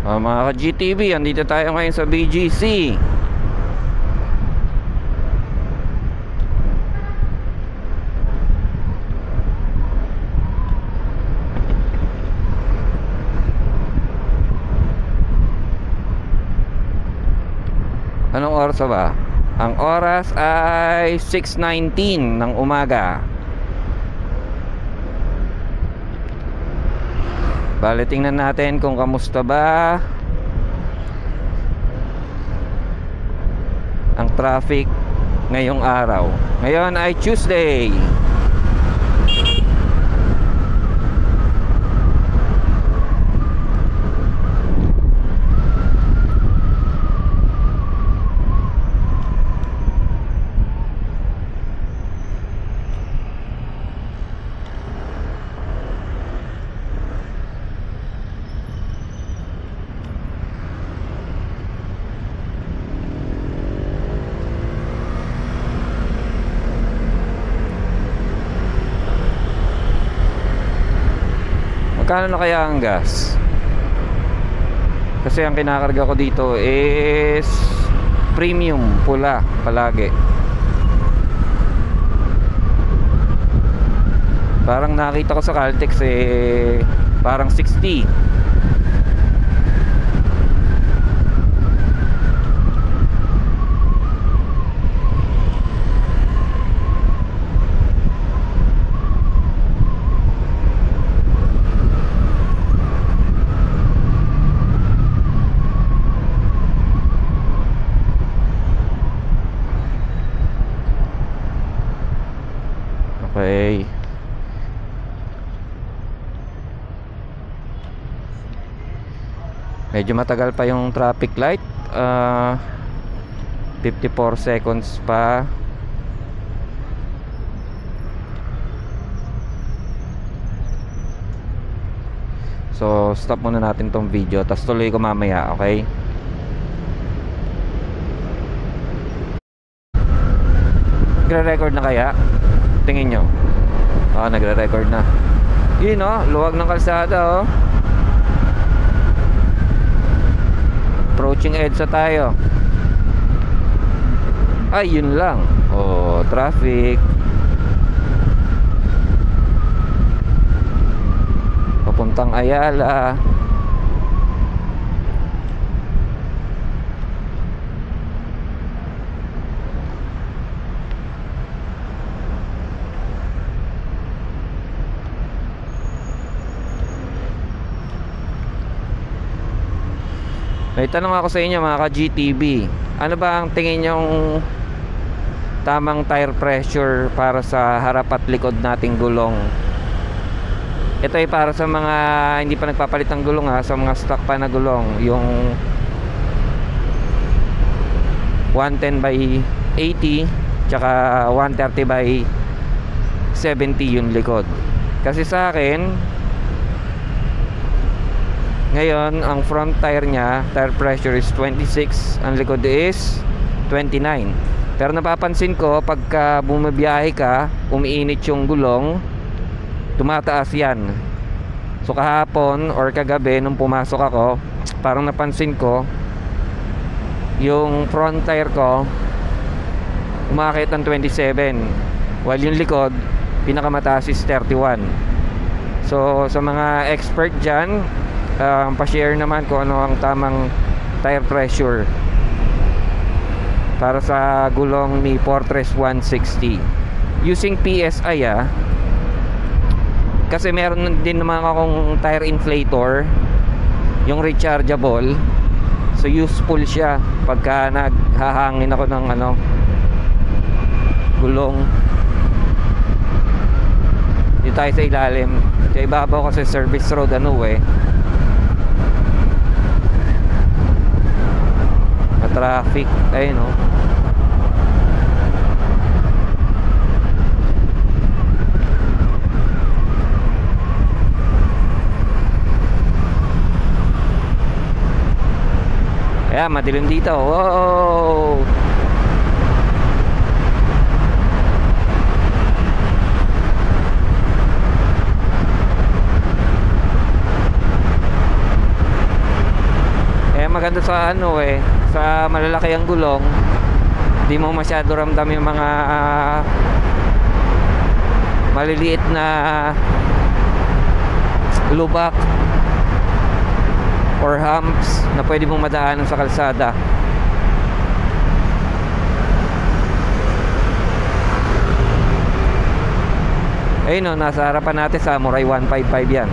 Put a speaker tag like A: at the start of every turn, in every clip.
A: Mga ka-GTV, andito tayo ngayon sa BGC. Anong oras ba? Ang oras ay 6:19 ng umaga. Bale, tingnan natin kung kamusta ba ang traffic ngayong araw. Ngayon ay Tuesday. Magkano na kaya ang gas? Kasi ang kinakarga ko dito is premium pula palagi. Parang nakita ko sa Caltex parang 60. Okay. Medyo matagal pa yung traffic light. 54 seconds pa. So, stop muna natin tong video, tapos tuloy ko mamaya, okay? Nagre-record na kaya? Tingin nyo. Nagre-record na. Yun luwag ng kalsada Approaching EDSA tayo. Ay, yun lang. Traffic. Papuntang Ayala. May tanong ako sa inyo mga ka-GTV. Ano ba ang tingin nyong tamang tire pressure para sa harap at likod nating gulong? Ito ay para sa mga hindi pa nagpapalit ng gulong sa mga stock pa na gulong. Yung 110 by 80 tsaka 130 by 70 yung likod. Kasi sa akin ngayon, ang front tire niya, tire pressure is 26, ang likod is 29. Pero napapansin ko, pagka bumabiyahe ka, umiinit yung gulong, tumataas yan. So kahapon or kagabi, nung pumasok ako, parang napansin ko, yung front tire ko, umakit ng 27. While yung likod, pinakamataas is 31. So sa mga expert dyan, pa-share naman kung ano ang tamang tire pressure para sa gulong ni Fortress 160 using PSI kasi meron din naman akong tire inflator, yung rechargeable, so useful siya pagka naghahangin ako ng gulong. Dito tayo sa ilalim, sa ibabaw kasi service road traffic, ayun Kaya madilim dito. Wow! maganda sa ano sa malalaki ang gulong, di mo masyado ramdam yung mga maliliit na lubak or humps na pwede mong madaanan sa kalsada. Ayun o, nasa harapan natin Samurai 155 yan.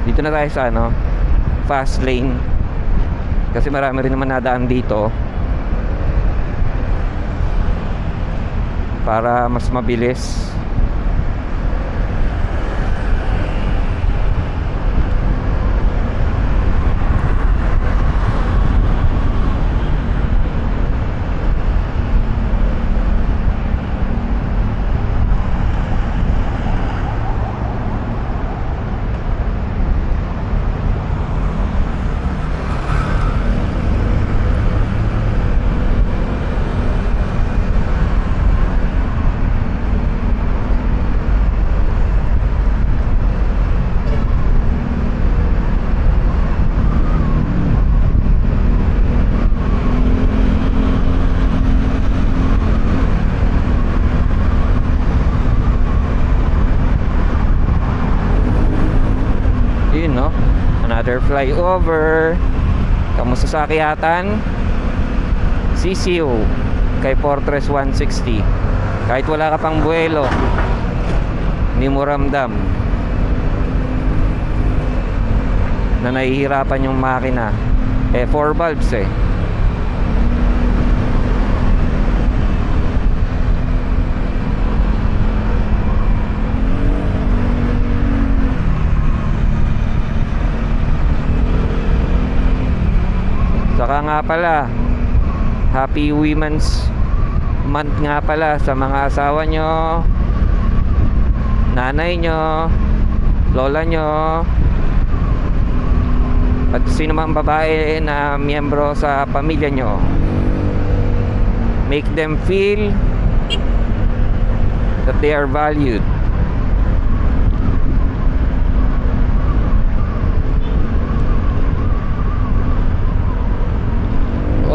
A: Dito na tayo sa ano, fast lane, kasi marami rin naman nadaan dito para mas mabilis. Another flyover. Kamusta sa Akyatan? CCU kay Fortress 160. Kahit wala ka pang buwelo, hindi mo ramdam na nahihirapan yung makina. 4 valves Saka nga pala, Happy Women's Month nga pala sa mga asawa nyo, nanay nyo, lola nyo, at sino mang babae na miyembro sa pamilya nyo. Make them feel that they are valued.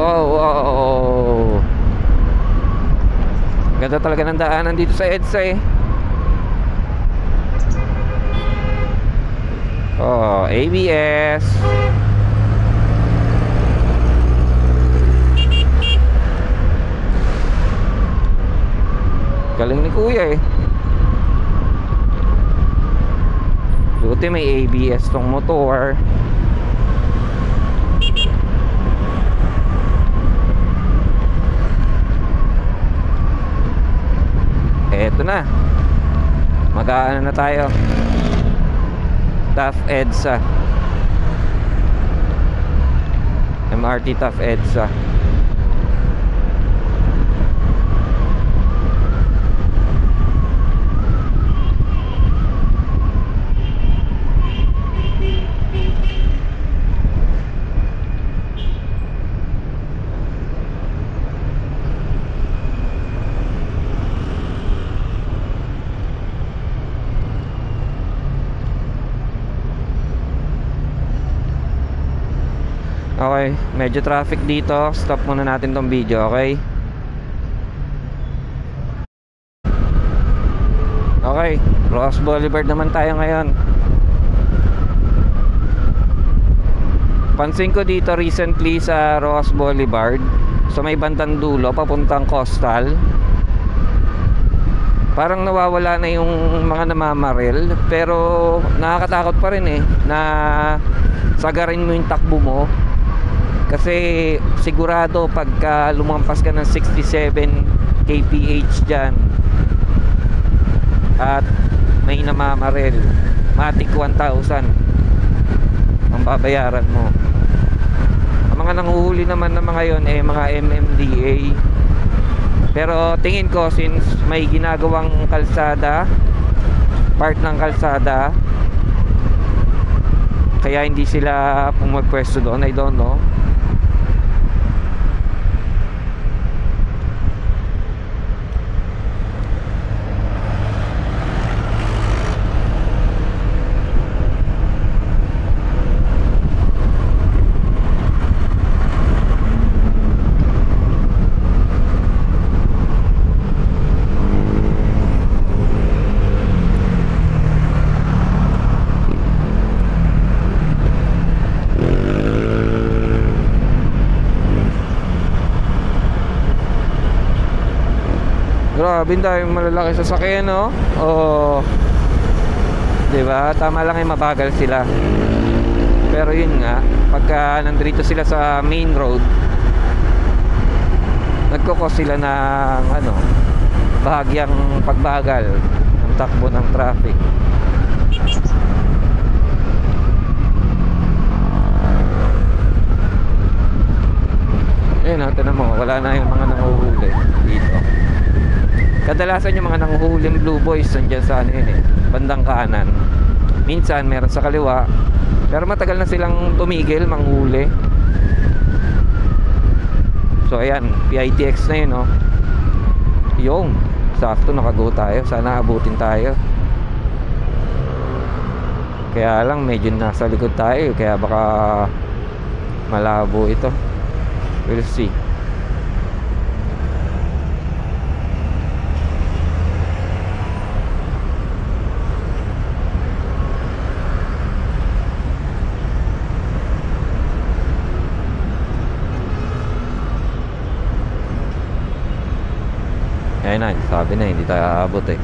A: Oh. Ganda talaga ng daanan dito sa EDSA Oh, ABS. Galing ni kuya Buti may ABS tong motor. Eto na, mag-aano na tayo, Tough EDSA, MRT Tough EDSA. Okay, medyo traffic dito. Stop muna natin tong video, okay? Okay, Ross Boulevard naman tayo ngayon. Pansin ko dito recently sa Ross Boulevard, sa may bandang dulo, papuntang Coastal, parang nawawala na yung mga namamaril. Pero nakakatakot pa rin na sagarin mo yung takbo mo. Kasi sigurado pagka lumampas ka ng 67 kph dyan at may namamaril, matik 1,000 ang babayaran mo. Ang mga nanguhuli naman ng mga yon mga MMDA. Pero tingin ko, since may ginagawang kalsada, part ng kalsada, Kaya hindi sila pumapwesto doon, I don't know. Grabe, dahil malalaki sasakyan, no? Oh, 'di ba? Tama lang, mabagal sila. Pero yun nga, pagka nandito sila sa main road, nagkukos sila ng ano, bahagyang pagbagal ng takbo ng traffic. Ayun, tingnan mo, wala na yung mga nanguhuli dito. Kadalasan yung mga nanghuhuling blue boys nandiyan sa ano yun bandang kanan. Minsan meron sa kaliwa, pero matagal na silang tumigil manghuli. So ayan, PITX na yun, no? Yung sakto, nakago tayo. Sana abutin tayo. Kaya lang medyo nasa likod tayo, kaya baka malabo ito. We'll see. Ayun na, sabi na hindi tayo aabot eh.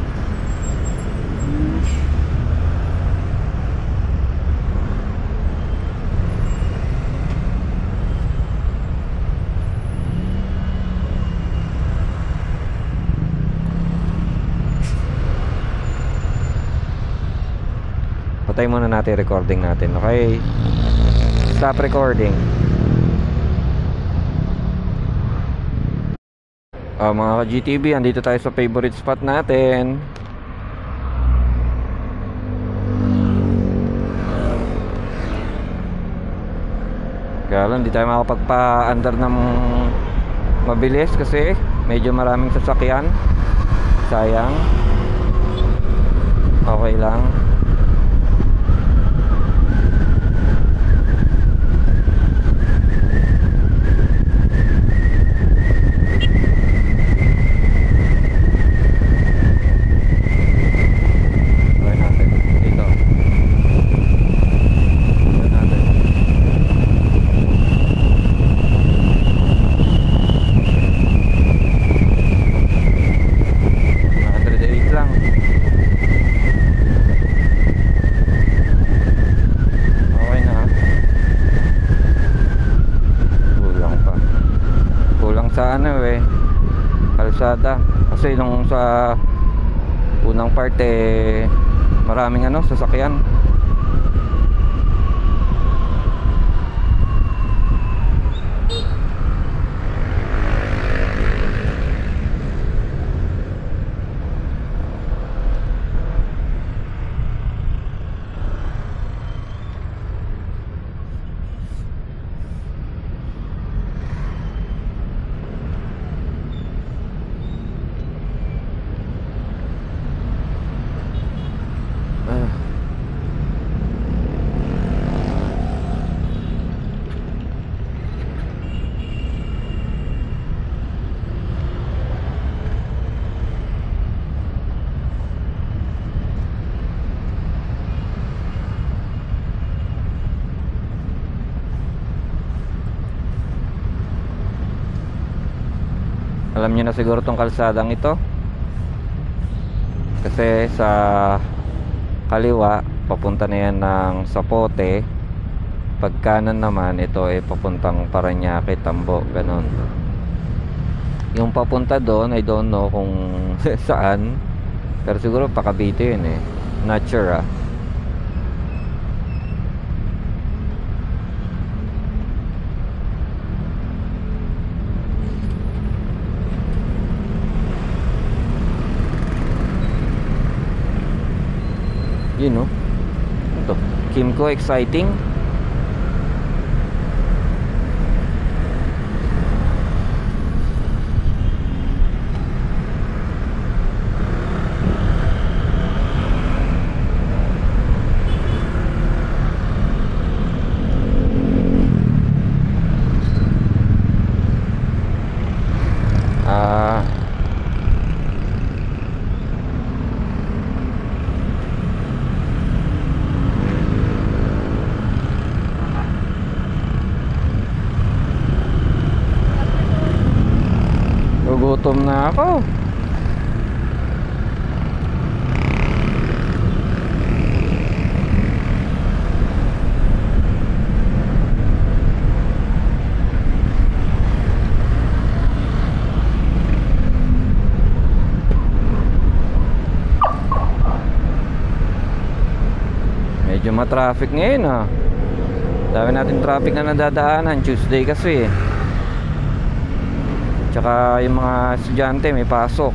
A: Patay muna natin recording natin, okay? Stop recording. Mga ka-GTV, andito tayo sa favorite spot natin. Kaya lang, hindi tayo makapagpa-under ng mabilis kasi medyo maraming sasakyan. Sayang. Okay lang. Kalsada kasi nung sa unang parte maraming ano sasakyan. Alam niyo na siguro tong kalsadang ito kasi sa kaliwa papunta na yan ng Sapote, pag kanan naman ito ay papuntang Parañaque, Tambo, ganun. Yung papunta doon I don't know kung saan, pero siguro pa Cavite yun eh, not sure ah. Yun, no? Ito, team ko. Exciting. Gugutom na ako. Medyo ma-traffic ngayon ah. Dami natin traffic na nadadaanan. Tuesday kasi eh. Tsaka yung mga estudyante may pasok.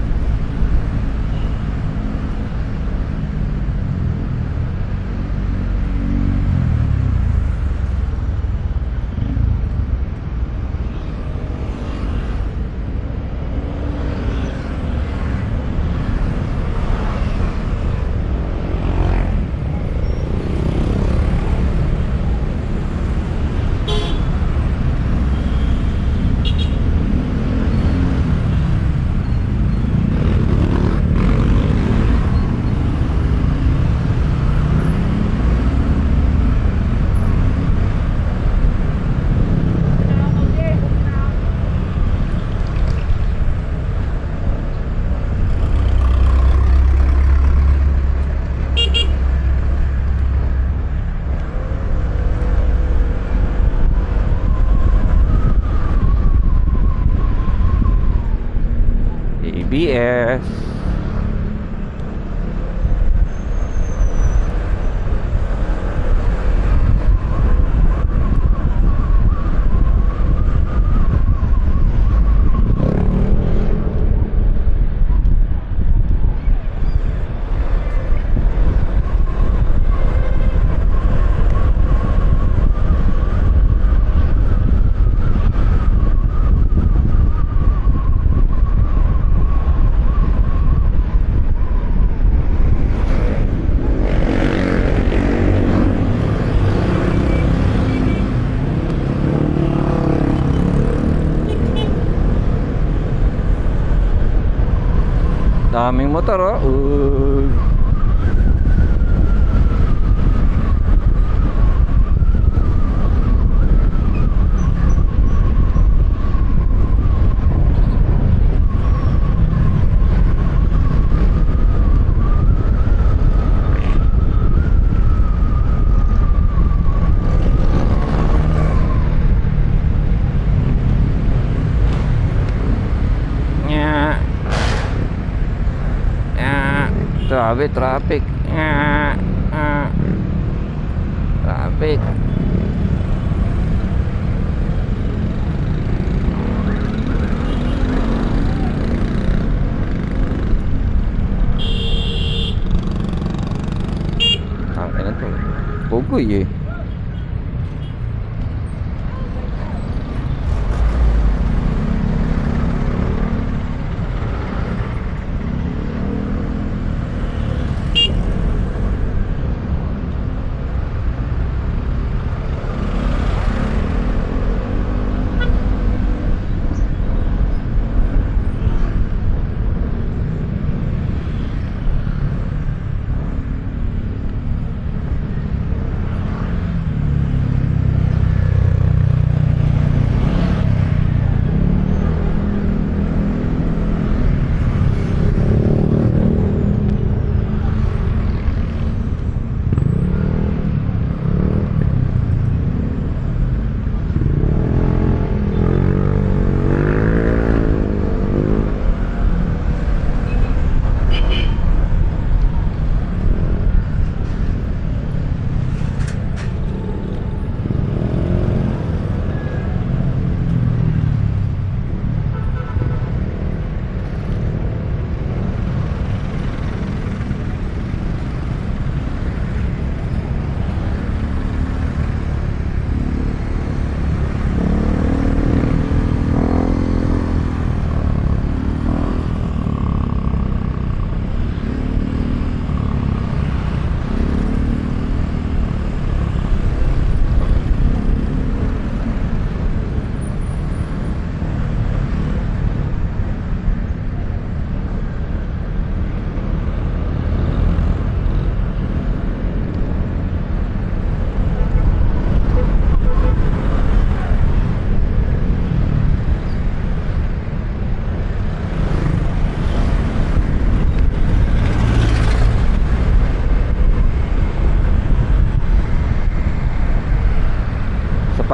A: ABS. Daming motor oh. Grabe, traffic. Traffic. Ang ina to. Pugoy eh.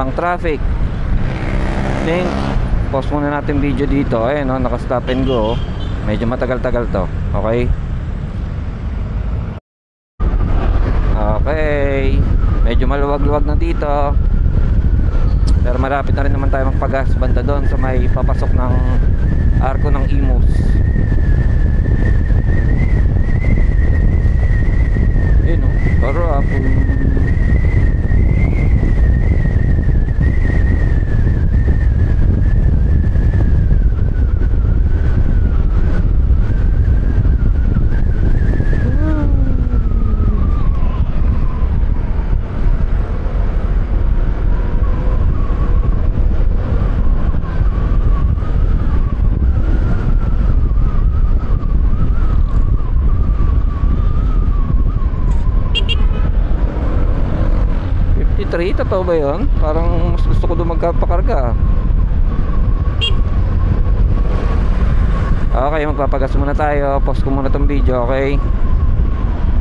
A: pang traffic. Think pause muna natin video dito. Ayun, no, naka stop and go. Medyo matagal-tagal to. Okay. Okay, medyo maluwag-luwag na dito. Pero malapit na rin naman tayo magpagas banda doon sa may papasok ng arko ng Imus. Yun, no? Pero totoo ba yun? Parang mas gusto ko doon magpakarga. Okay, magpapagas muna tayo. Pause ko muna tong video, okay?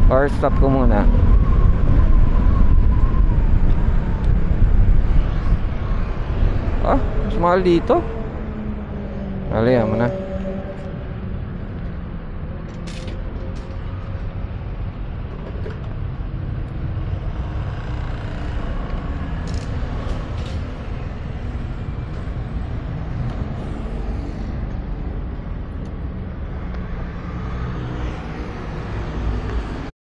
A: Or stop ko muna. Mas mahal dito. Alihan mo na.